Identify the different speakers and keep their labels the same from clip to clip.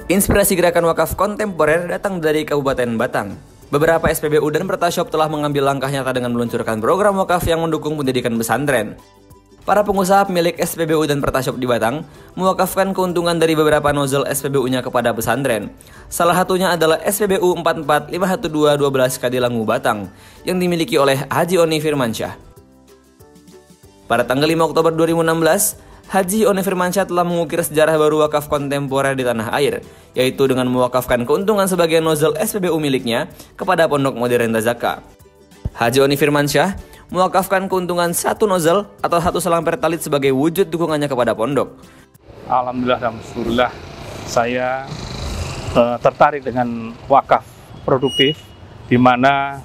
Speaker 1: Inspirasi gerakan wakaf kontemporer datang dari Kabupaten Batang. Beberapa SPBU dan Pertashop telah mengambil langkah nyata dengan meluncurkan program wakaf yang mendukung pendidikan pesantren. Para pengusaha pemilik SPBU dan Pertashop di Batang mewakafkan keuntungan dari beberapa nozzle SPBU-nya kepada pesantren. Salah satunya adalah SPBU 44512 Kadilangu Batang yang dimiliki oleh Haji Oni Firmansyah. Pada tanggal 5 Oktober 2016, Haji Oni Firmansyah telah mengukir sejarah baru wakaf kontemporer di tanah air, yaitu dengan mewakafkan keuntungan sebagian nozzle SPBU miliknya kepada Pondok Modern Tazaka. Haji Oni Firmansyah mewakafkan keuntungan satu nozzle atau satu selang pertalit sebagai wujud dukungannya kepada pondok.
Speaker 2: Alhamdulillah dan syukurlah saya tertarik dengan wakaf produktif, di mana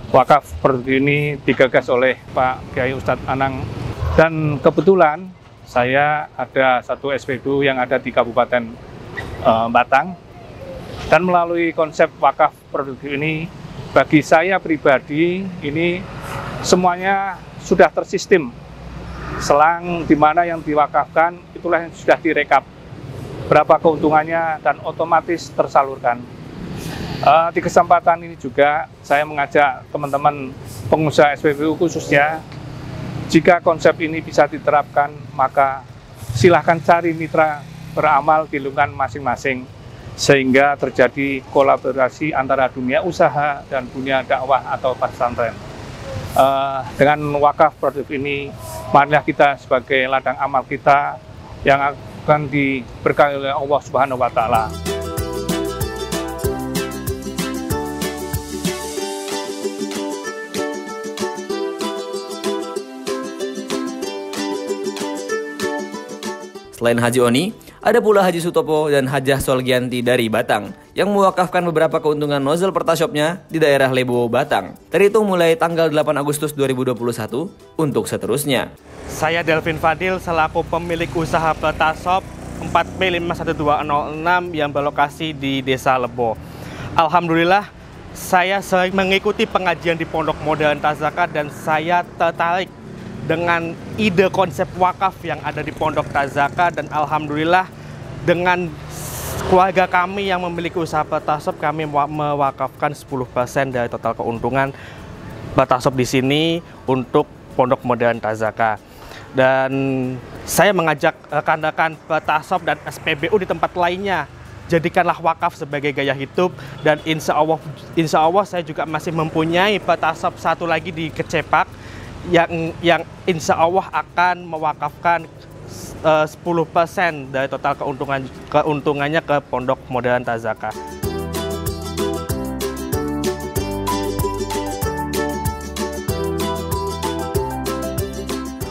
Speaker 2: wakaf produktif ini digagas oleh Pak Kiai Ustadz Anang, dan kebetulan saya ada satu SPBU yang ada di Kabupaten Batang, dan melalui konsep wakaf produktif ini, bagi saya pribadi ini semuanya sudah tersistem. Selang di mana yang diwakafkan itulah yang sudah direkap berapa keuntungannya dan otomatis tersalurkan. Di kesempatan ini juga saya mengajak teman-teman pengusaha SPBU khususnya, jika konsep ini bisa diterapkan, maka silahkan cari mitra beramal di lingkungan masing-masing, sehingga terjadi kolaborasi antara dunia usaha dan dunia dakwah atau pesantren. Dengan wakaf produktif ini, marilah kita sebagai ladang amal kita yang akan diberkahi oleh Allah Subhanahu wa Ta'ala.
Speaker 1: Selain Haji Oni, ada pula Haji Sutopo dan Hajah Solgianti dari Batang yang mewakafkan beberapa keuntungan nozzle Pertashopnya di daerah Lebo, Batang. Terhitung mulai tanggal 8 Agustus 2021 untuk seterusnya.
Speaker 3: Saya Delvin Fadil selaku pemilik usaha Pertashop 4P51206 yang berlokasi di Desa Lebo. Alhamdulillah, saya sering mengikuti pengajian di Pondok Modern Tazaka dan saya tertarik dengan ide konsep wakaf yang ada di Pondok Tazaka, dan alhamdulillah dengan keluarga kami yang memiliki usaha Pertashop, kami mewakafkan 10% dari total keuntungan Pertashop di sini untuk Pondok Modern Tazaka. Dan saya mengajak rekan-rekan Pertashop dan SPBU di tempat lainnya, jadikanlah wakaf sebagai gaya hidup, dan insya Allah saya juga masih mempunyai Pertashop satu lagi di Kecepak yang insya Allah akan mewakafkan 10% dari total keuntungannya ke Pondok Modern Tazaka.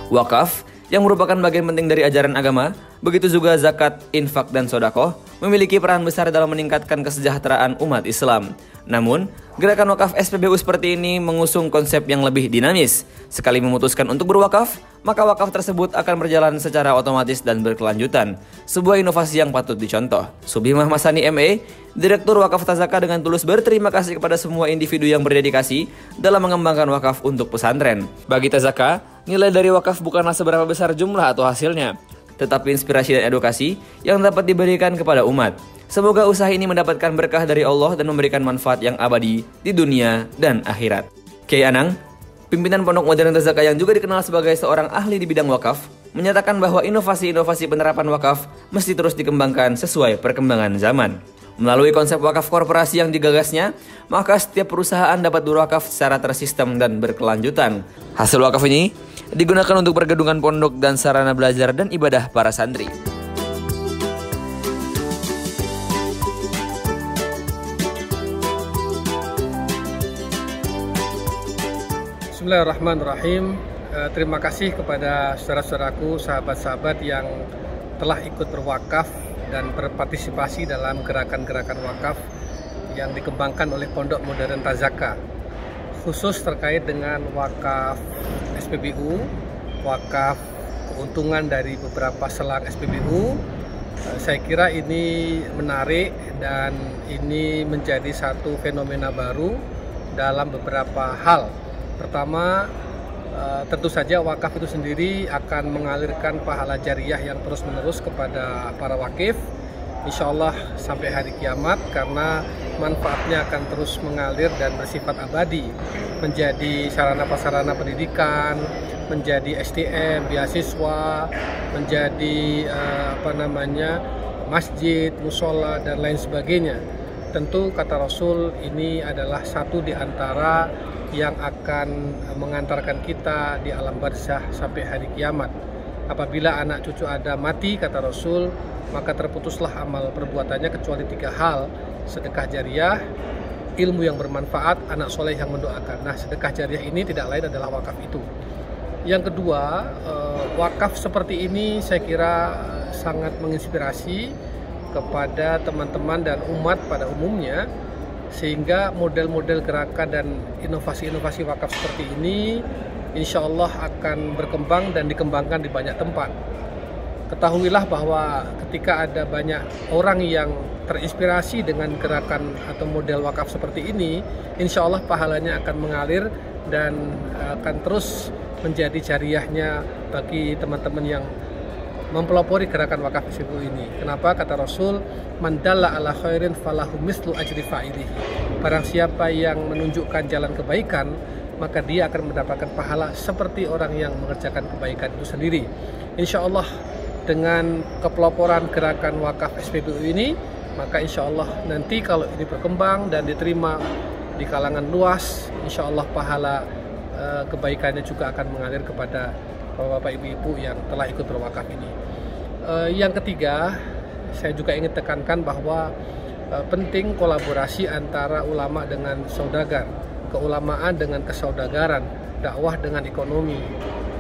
Speaker 1: Wakaf yang merupakan bagian penting dari ajaran agama, begitu juga zakat, infak, dan sodakoh memiliki peran besar dalam meningkatkan kesejahteraan umat Islam. Namun, gerakan wakaf SPBU seperti ini mengusung konsep yang lebih dinamis. Sekali memutuskan untuk berwakaf, maka wakaf tersebut akan berjalan secara otomatis dan berkelanjutan. Sebuah inovasi yang patut dicontoh. Subhimah Masani ME, Direktur Wakaf Tazaka, dengan tulus berterima kasih kepada semua individu yang berdedikasi dalam mengembangkan wakaf untuk pesantren. Bagi Tazaka, nilai dari wakaf bukanlah seberapa besar jumlah atau hasilnya, tetapi inspirasi dan edukasi yang dapat diberikan kepada umat. Semoga usaha ini mendapatkan berkah dari Allah dan memberikan manfaat yang abadi di dunia dan akhirat. Kiai Anang, pimpinan Pondok Modern Tazaka yang juga dikenal sebagai seorang ahli di bidang wakaf, menyatakan bahwa inovasi-inovasi penerapan wakaf mesti terus dikembangkan sesuai perkembangan zaman. Melalui konsep wakaf korporasi yang digagasnya, maka setiap perusahaan dapat berwakaf secara tersistem dan berkelanjutan. Hasil wakaf ini digunakan untuk pergedungan pondok dan sarana belajar dan ibadah para santri.
Speaker 4: Bismillahirrahmanirrahim. Terima kasih kepada saudara-saudaraku, sahabat-sahabat yang telah ikut berwakaf dan berpartisipasi dalam gerakan-gerakan wakaf yang dikembangkan oleh Pondok Modern Tazaka, khusus terkait dengan wakaf SPBU, wakaf keuntungan dari beberapa selang SPBU. Saya kira ini menarik dan ini menjadi satu fenomena baru dalam beberapa hal. Pertama, tentu saja wakaf itu sendiri akan mengalirkan pahala jariah yang terus-menerus kepada para wakif, insya Allah sampai hari kiamat, karena manfaatnya akan terus mengalir dan bersifat abadi, menjadi sarana prasarana pendidikan, menjadi SDM, beasiswa, menjadi masjid, musola, dan lain sebagainya. Tentu kata Rasul, ini adalah satu di antara yang akan mengantarkan kita di alam barzah sampai hari kiamat. Apabila anak cucu Adam mati, kata Rasul, maka terputuslah amal perbuatannya kecuali 3 hal: sedekah jariah, ilmu yang bermanfaat, anak soleh yang mendoakan. Nah, sedekah jariah ini tidak lain adalah wakaf itu. Yang kedua, wakaf seperti ini saya kira sangat menginspirasi kepada teman-teman dan umat pada umumnya, sehingga model-model gerakan dan inovasi-inovasi wakaf seperti ini insya Allah akan berkembang dan dikembangkan di banyak tempat. Ketahuilah bahwa ketika ada banyak orang yang terinspirasi dengan gerakan atau model wakaf seperti ini, insya Allah pahalanya akan mengalir dan akan terus menjadi jariahnya bagi teman-teman yang mempelopori gerakan wakaf SPBU ini. Kenapa? Kata Rasul, man dalla ala khairin falahu mislu ajri fa'ilihi. Barang siapa yang menunjukkan jalan kebaikan, maka dia akan mendapatkan pahala seperti orang yang mengerjakan kebaikan itu sendiri. Insya Allah dengan kepeloporan gerakan wakaf SPBU ini, maka insya Allah nanti kalau ini berkembang dan diterima di kalangan luas, insya Allah pahala kebaikannya juga akan mengalir kepada bapak-bapak, ibu-ibu yang telah ikut berwakaf ini. Yang ketiga, saya juga ingin tekankan bahwa penting kolaborasi antara ulama dengan saudagar, keulamaan dengan kesaudagaran, dakwah dengan ekonomi.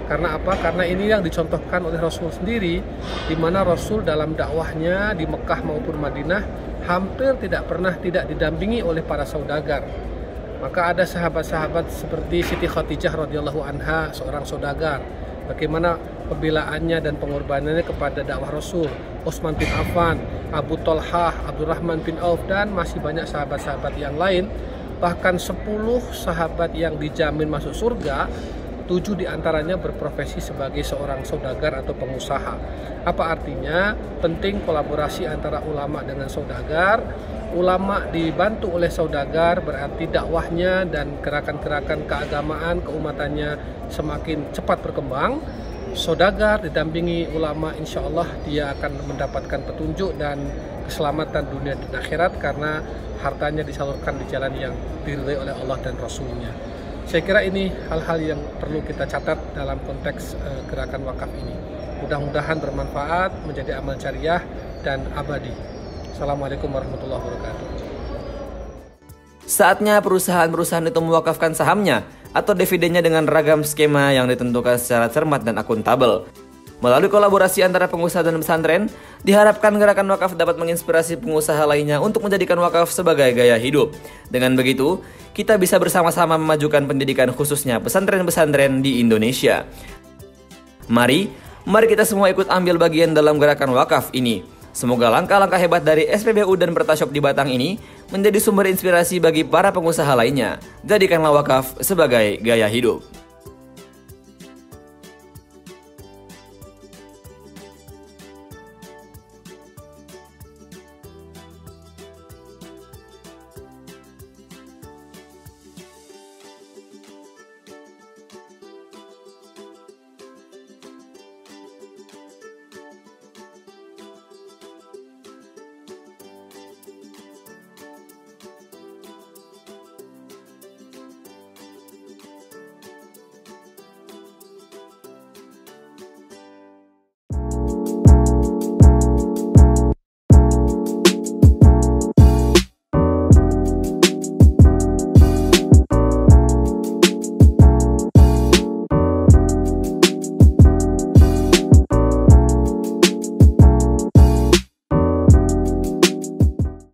Speaker 4: Karena apa? Karena ini yang dicontohkan oleh Rasul sendiri, di mana Rasul dalam dakwahnya di Mekah maupun Madinah hampir tidak pernah tidak didampingi oleh para saudagar. Maka ada sahabat-sahabat seperti Siti Khadijah radhiyallahu anha, seorang saudagar. Bagaimana pembelaannya dan pengorbanannya kepada dakwah Rasul, Utsman bin Affan, Abu Thalhah, Abdurrahman bin Auf, dan masih banyak sahabat-sahabat yang lain. Bahkan 10 sahabat yang dijamin masuk surga, 7 diantaranya berprofesi sebagai seorang saudagar atau pengusaha. Apa artinya? Penting kolaborasi antara ulama dengan saudagar. Ulama dibantu oleh saudagar, berarti dakwahnya dan gerakan-gerakan keagamaan, keumatannya semakin cepat berkembang. Saudagar didampingi ulama, insya Allah dia akan mendapatkan petunjuk dan keselamatan dunia dan akhirat, karena hartanya disalurkan di jalan yang diridhai oleh Allah dan Rasulnya. Saya kira ini hal-hal yang perlu kita catat dalam konteks gerakan wakaf ini. Mudah-mudahan bermanfaat, menjadi amal jariah dan abadi. Assalamualaikum warahmatullahi wabarakatuh.
Speaker 1: Saatnya perusahaan-perusahaan itu mewakafkan sahamnya atau dividennya dengan ragam skema yang ditentukan secara cermat dan akuntabel. Melalui kolaborasi antara pengusaha dan pesantren, diharapkan gerakan wakaf dapat menginspirasi pengusaha lainnya untuk menjadikan wakaf sebagai gaya hidup. Dengan begitu, kita bisa bersama-sama memajukan pendidikan khususnya pesantren-pesantren di Indonesia. Mari kita semua ikut ambil bagian dalam gerakan wakaf ini. Semoga langkah-langkah hebat dari SPBU dan Pertashop di Batang ini menjadi sumber inspirasi bagi para pengusaha lainnya. Jadikanlah wakaf sebagai gaya hidup.